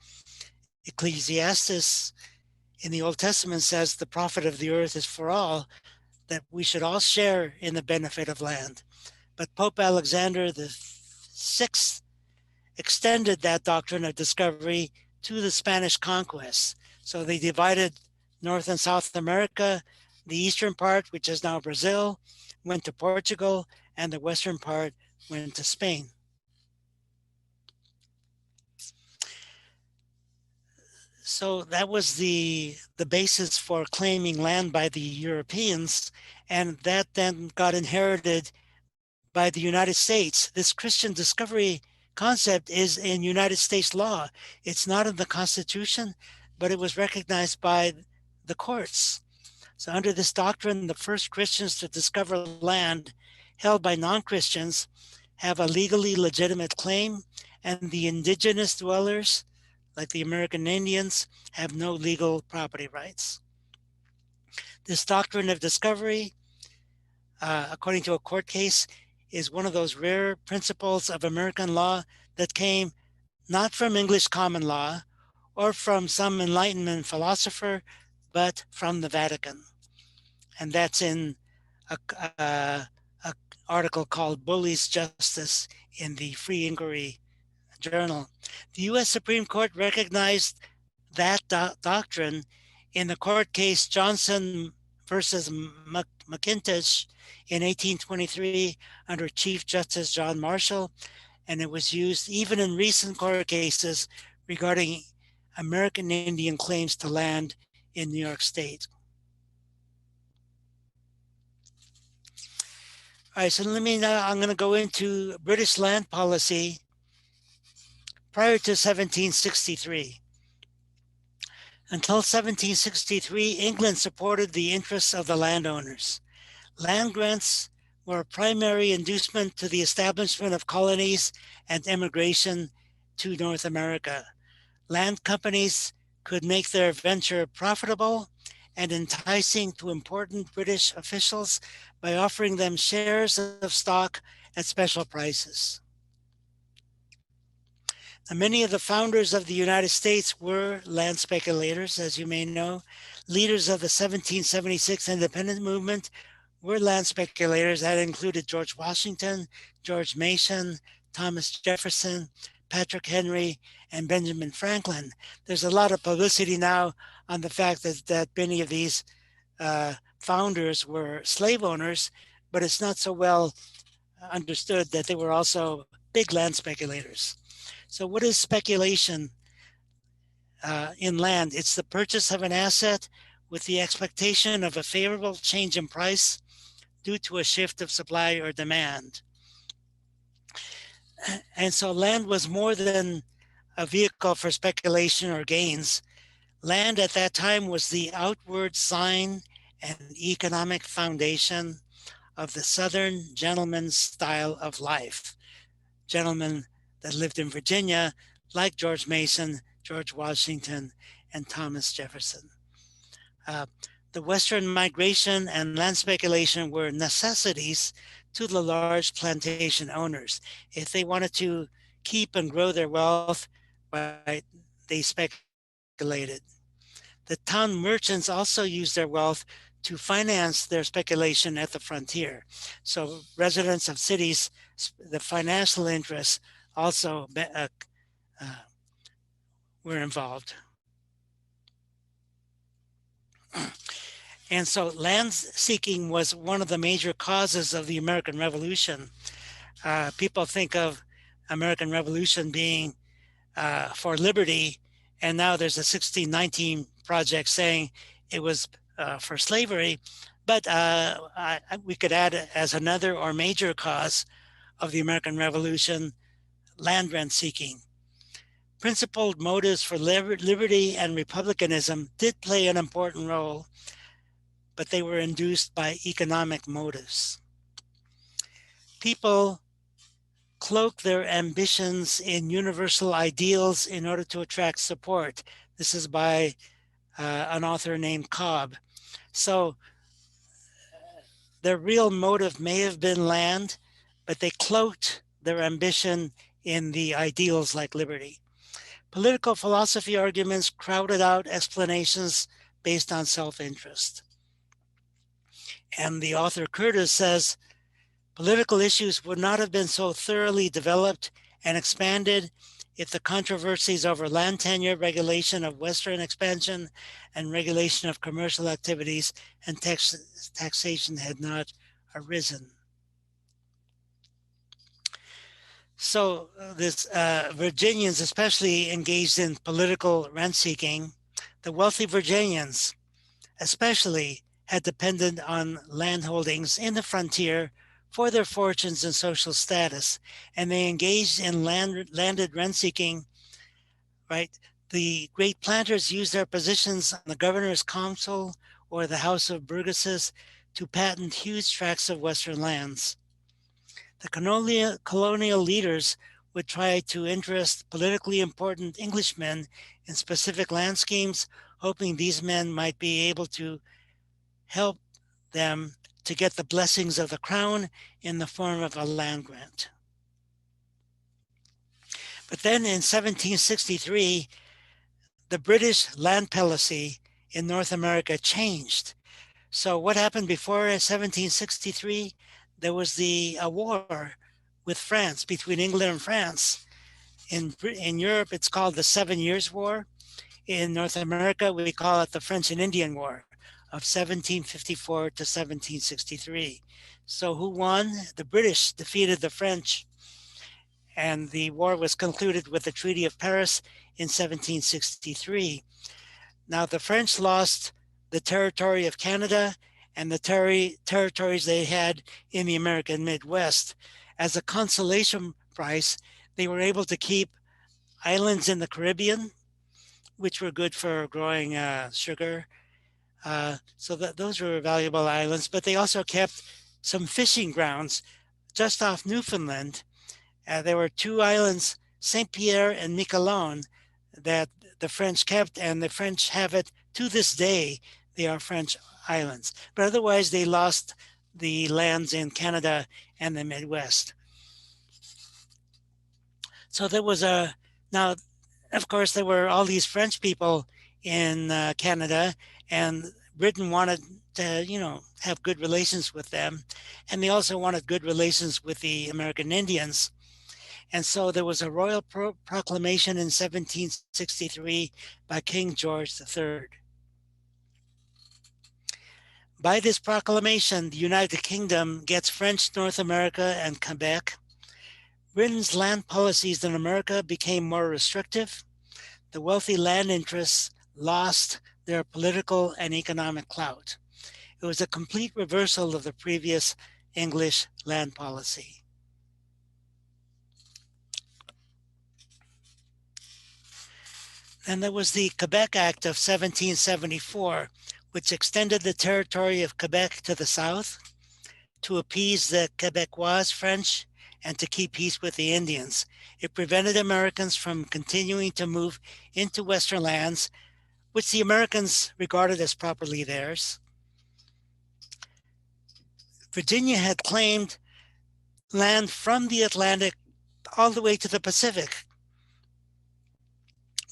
Ecclesiastes in the Old Testament says the profit of the earth is for all, that we should all share in the benefit of land. But Pope Alexander VI extended that doctrine of discovery to the Spanish conquest. So they divided North and South America. The eastern part, which is now Brazil, went to Portugal, and the western part went to Spain. So that was the basis for claiming land by the Europeans, and that then got inherited by the United States. This Christian discovery concept is in United States law. It's not in the Constitution, but it was recognized by the courts. So under this doctrine, the first Christians to discover land held by non-Christians have a legally legitimate claim, and the indigenous dwellers, like the American Indians, have no legal property rights. This doctrine of discovery, according to a court case, is one of those rare principles of American law that came not from English common law or from some Enlightenment philosopher, but from the Vatican. And that's in a article called Bully's Justice in the Free Inquiry Journal. The U.S. Supreme Court recognized that doctrine in the court case Johnson versus McIntosh in 1823 under Chief Justice John Marshall, and it was used even in recent court cases regarding American Indian claims to land in New York State. All right, so I'm going to go into British land policy prior to 1763. Until 1763, England supported the interests of the landowners. Land grants were a primary inducement to the establishment of colonies and immigration to North America. Land companies could make their venture profitable and enticing to important British officials by offering them shares of stock at special prices. Now, many of the founders of the United States were land speculators, as you may know. Leaders of the 1776 independence movement were land speculators. That included George Washington, George Mason, Thomas Jefferson, Patrick Henry, and Benjamin Franklin. There's a lot of publicity now on the fact that many of these founders were slave owners, but it's not so well understood that they were also big land speculators. So, what is speculation in land? It's the purchase of an asset with the expectation of a favorable change in price due to a shift of supply or demand. And so, land was more than a vehicle for speculation or gains. Land at that time was the outward sign and economic foundation of the Southern gentleman's style of life. Gentlemen that lived in Virginia, like George Mason, George Washington, and Thomas Jefferson. Uh, the Western migration and land speculation were necessities to the large plantation owners. If they wanted to keep and grow their wealth, right, they speculated. The town merchants also used their wealth to finance their speculation at the frontier. So residents of cities, the financial interests also uh, were involved. And so land seeking was one of the major causes of the American Revolution. People think of American Revolution being for liberty, and now there's a 1619 project saying it was for slavery. But we could add as another or major cause of the American Revolution, land rent seeking. Principled motives for liberty and republicanism did play an important role, but they were induced by economic motives. People cloak their ambitions in universal ideals in order to attract support. This is by an author named Cobb. So their real motive may have been land, but they cloaked their ambition in the ideals like liberty. Political philosophy arguments crowded out explanations based on self-interest. And the author Curtis says, political issues would not have been so thoroughly developed and expanded if the controversies over land tenure, regulation of Western expansion, and regulation of commercial activities and taxation had not arisen. So this Virginians especially engaged in political rent seeking. The wealthy Virginians especially had depended on landholdings in the frontier for their fortunes and social status, and they engaged in landed rent seeking, right? The great planters used their positions on the governor's council or the House of Burgesses to patent huge tracts of Western lands. The colonial leaders would try to interest politically important Englishmen in specific land schemes, hoping these men might be able to help them to get the blessings of the crown in the form of a land grant. But then in 1763, the British land policy in North America changed. So what happened before 1763? There was a war with France, between England and France. In Europe, it's called the 7 Years' War. In North America, we call it the French and Indian War of 1754 to 1763. So who won? The British defeated the French, and the war was concluded with the Treaty of Paris in 1763. Now the French lost the territory of Canada and the territories they had in the American Midwest. As a consolation prize, they were able to keep islands in the Caribbean, which were good for growing sugar. So those were valuable islands, but they also kept some fishing grounds just off Newfoundland. There were two islands, St. Pierre and Miquelon, that the French kept, and the French have it to this day. They are French islands, but otherwise they lost the lands in Canada and the Midwest. So there was now, of course, there were all these French people in Canada, and Britain wanted to, have good relations with them. And they also wanted good relations with the American Indians. And so there was a royal proclamation in 1763 by King George III. By this proclamation, the United Kingdom gets French North America and Quebec. Britain's land policies in America became more restrictive. The wealthy land interests lost their political and economic clout. It was a complete reversal of the previous English land policy. Then there was the Quebec Act of 1774, which extended the territory of Quebec to the south to appease the Quebecois French and to keep peace with the Indians. It prevented Americans from continuing to move into Western lands, which the Americans regarded as properly theirs. Virginia had claimed land from the Atlantic all the way to the Pacific,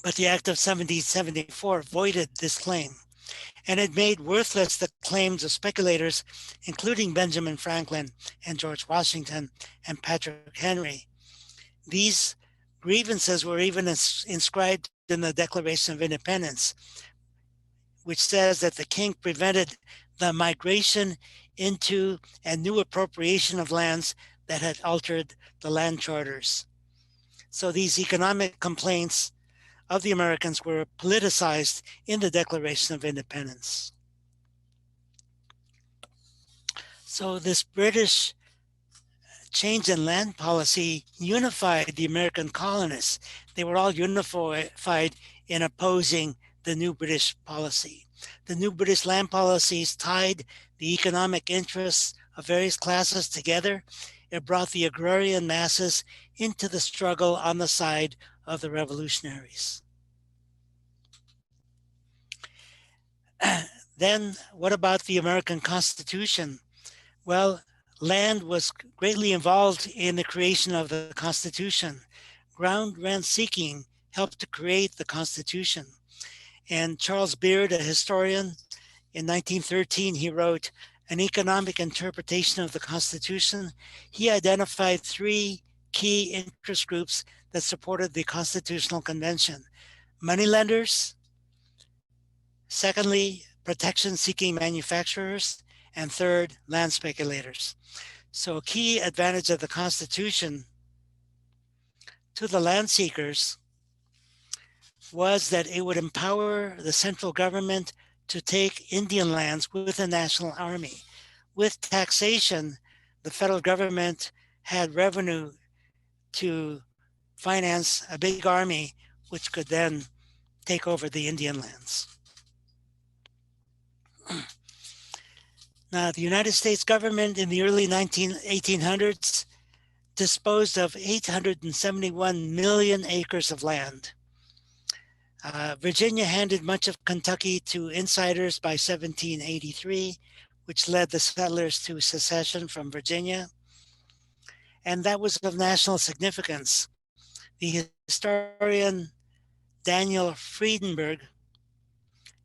but the Act of 1774 voided this claim, and it made worthless the claims of speculators, including Benjamin Franklin and George Washington and Patrick Henry. These grievances were even inscribed in the Declaration of Independence, which says that the king prevented the migration into and new appropriation of lands that had altered the land charters. So these economic complaints of the Americans were politicized in the Declaration of Independence. So this British change in land policy unified the American colonists. They were all unified in opposing the new British policy. The new British land policies tied the economic interests of various classes together. It brought the agrarian masses into the struggle on the side of the revolutionaries. Then, what about the American Constitution? Well, land was greatly involved in the creation of the Constitution. Ground rent seeking helped to create the Constitution. And Charles Beard, a historian, in 1913, he wrote An Economic Interpretation of the Constitution. He identified three key interest groups that supported the Constitutional Convention: moneylenders, secondly, protection-seeking manufacturers, and third, land speculators. So a key advantage of the Constitution to the land seekers was that it would empower the central government to take Indian lands with the national army. With taxation, the federal government had revenue to finance a big army, which could then take over the Indian lands. Now, the United States government in the early 1800s disposed of 871 million acres of land. Virginia handed much of Kentucky to insiders by 1783, which led the settlers to secession from Virginia. And that was of national significance. The historian Daniel Friedenberg,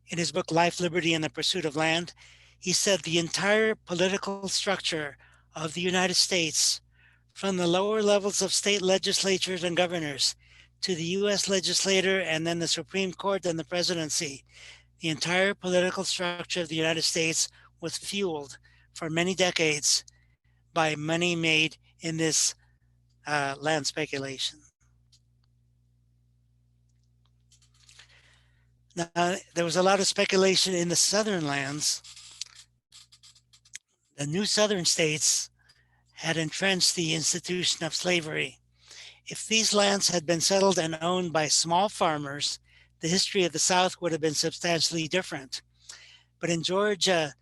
in his book Life, Liberty, and the Pursuit of Land, he said the entire political structure of the United States, from the lower levels of state legislatures and governors to the US legislature and then the Supreme Court and the presidency, the entire political structure of the United States was fueled for many decades by money made in this land speculation. Now, there was a lot of speculation in the southern lands. The new southern states had entrenched the institution of slavery. If these lands had been settled and owned by small farmers, the history of the South would have been substantially different. But in Georgia,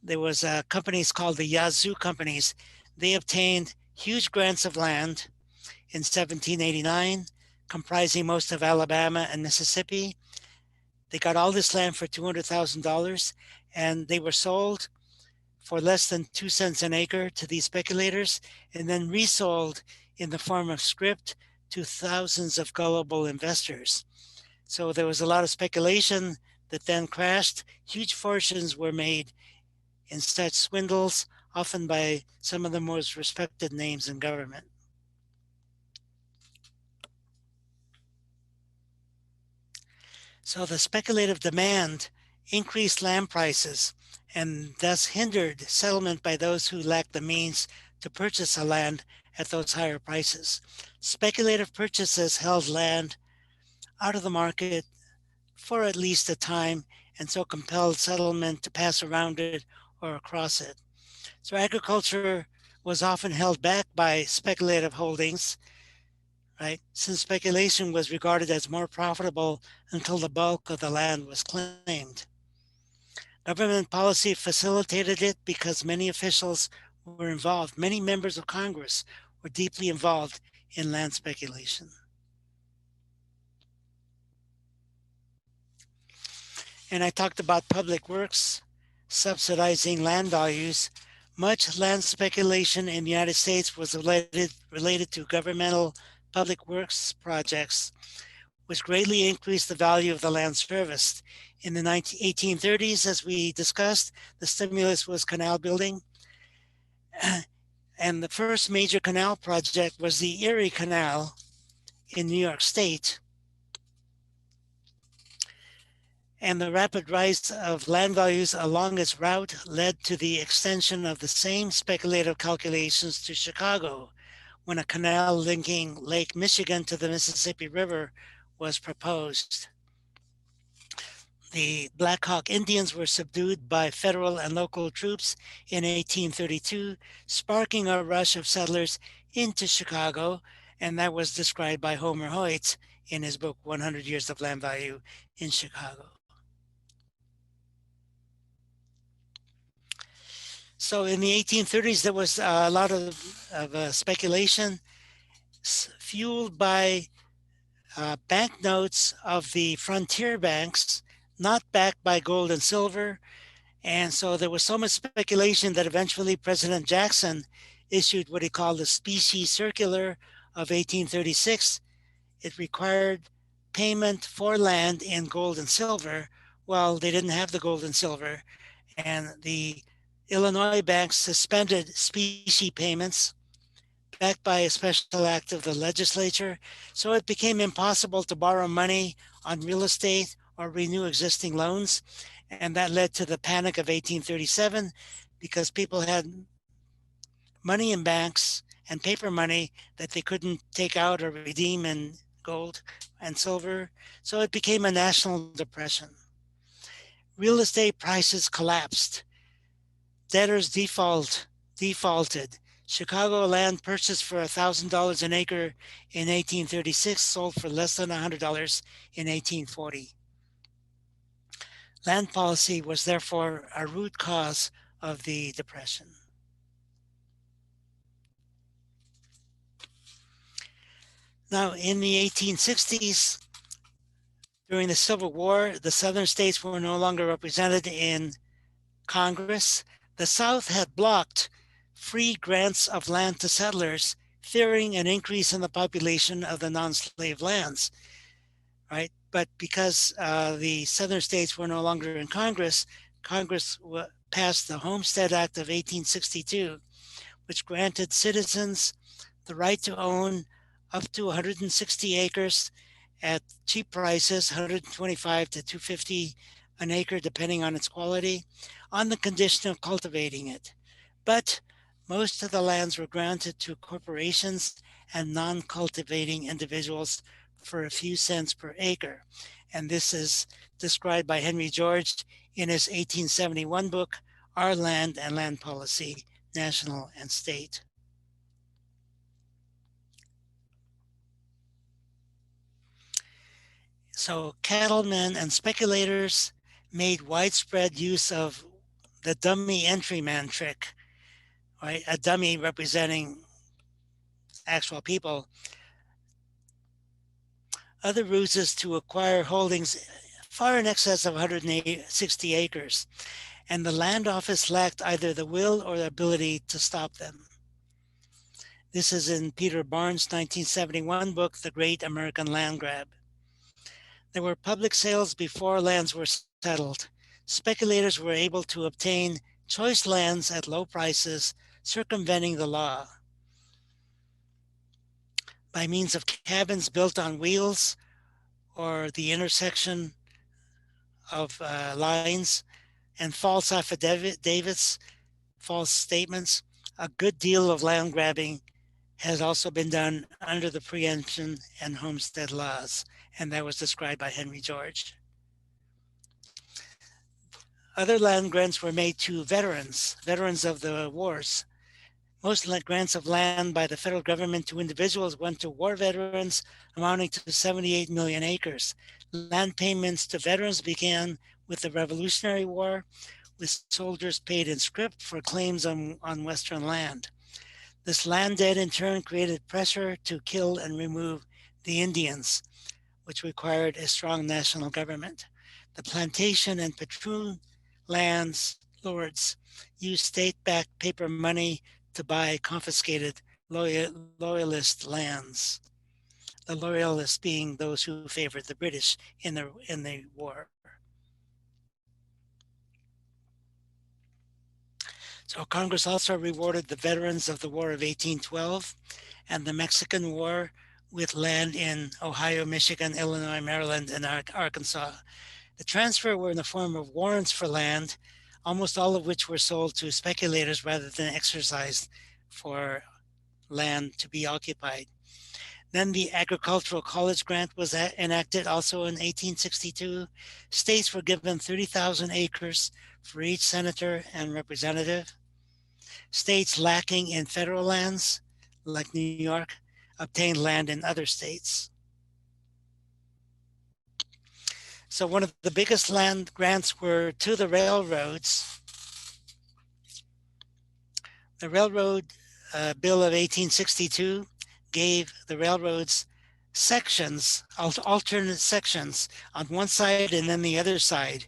there was companies called the Yazoo companies. They obtained huge grants of land in 1789, comprising most of Alabama and Mississippi. They got all this land for $200,000, and they were sold for less than 2 cents an acre to these speculators, and then resold in the form of scrip to thousands of gullible investors. So there was a lot of speculation that then crashed. Huge fortunes were made in such swindles, often by some of the most respected names in government. So the speculative demand increased land prices, and thus hindered settlement by those who lacked the means to purchase a land at those higher prices. Speculative purchases held land out of the market for at least a time and so compelled settlement to pass around it or across it. So agriculture was often held back by speculative holdings, right? Since speculation was regarded as more profitable until the bulk of the land was claimed. Government policy facilitated it because many officials were involved. Many members of Congress were deeply involved in land speculation. And I talked about public works subsidizing land values. Much land speculation in the United States was related to governmental public works projects, which greatly increased the value of the land serviced. In the 1830s, as we discussed, the stimulus was canal building. And the first major canal project was the Erie Canal in New York State. And the rapid rise of land values along its route led to the extension of the same speculative calculations to Chicago when a canal linking Lake Michigan to the Mississippi River was proposed. The Black Hawk Indians were subdued by federal and local troops in 1832, sparking a rush of settlers into Chicago, and that was described by Homer Hoyt in his book 100 Years of Land Value in Chicago. So in the 1830s, there was a lot of speculation fueled by banknotes of the frontier banks, not backed by gold and silver. And so there was so much speculation that eventually President Jackson issued what he called the Specie Circular of 1836. It required payment for land in gold and silver. Well, they didn't have the gold and silver. And the Illinois banks suspended specie payments backed by a special act of the legislature. So it became impossible to borrow money on real estate or renew existing loans. And that led to the Panic of 1837 because people had money in banks and paper money that they couldn't take out or redeem in gold and silver. So it became a national depression. Real estate prices collapsed. Debtors defaulted. Chicago land purchased for $1,000 an acre in 1836 sold for less than $100 in 1840. Land policy was therefore a root cause of the Depression. Now, in the 1860s, during the Civil War, the southern states were no longer represented in Congress. The South had blocked free grants of land to settlers, fearing an increase in the population of the non-slave lands, right? But because the southern states were no longer in Congress, Congress passed the Homestead Act of 1862, which granted citizens the right to own up to 160 acres at cheap prices, 125 to 250 an acre, depending on its quality, on the condition of cultivating it. But most of the lands were granted to corporations and non-cultivating individuals for a few cents per acre. And this is described by Henry George in his 1871 book, Our Land and Land Policy, National and State. So cattlemen and speculators made widespread use of the dummy entryman trick, right? A dummy representing actual people. Other ruses to acquire holdings far in excess of 160 acres, and the land office lacked either the will or the ability to stop them. This is in Peter Barnes' 1971 book, The Great American Land Grab. There were public sales before lands were settled. Speculators were able to obtain choice lands at low prices, circumventing the law. By means of cabins built on wheels or the intersection of lines, and false affidavits, false statements. A good deal of land grabbing has also been done under the preemption and homestead laws, and that was described by Henry George. Other land grants were made to veterans of the wars. Most grants of land by the federal government to individuals went to war veterans, amounting to 78 million acres. Land payments to veterans began with the Revolutionary War, with soldiers paid in scrip for claims on Western land. This land debt in turn created pressure to kill and remove the Indians, which required a strong national government. The plantation and patroon lands lords used state-backed paper money to buy confiscated loyalist lands. The loyalists being those who favored the British in the war. So Congress also rewarded the veterans of the War of 1812 and the Mexican War with land in Ohio, Michigan, Illinois, Maryland, and Arkansas. The transfer were in the form of warrants for land, almost all of which were sold to speculators rather than exercised for land to be occupied. Then the Agricultural College Grant was enacted also in 1862. States were given 30,000 acres for each senator and representative. States lacking in federal lands, like New York, obtained land in other states. So one of the biggest land grants were to the railroads. The Railroad Bill of 1862 gave the railroads sections, alternate sections on one side and then the other side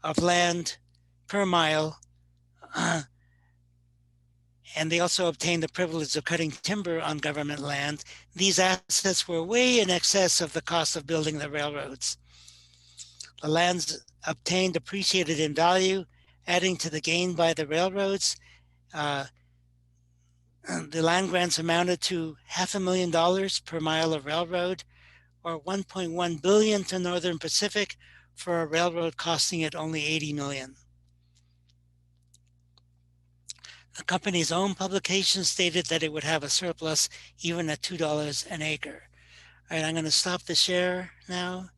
of land per mile. And they also obtained the privilege of cutting timber on government land. These assets were way in excess of the cost of building the railroads. The lands obtained appreciated in value, adding to the gain by the railroads. The land grants amounted to $500,000 per mile of railroad, or $1.1 billion to Northern Pacific, for a railroad costing it only $80 million. The company's own publication stated that it would have a surplus even at $2 an acre. All right, I'm going to stop the share now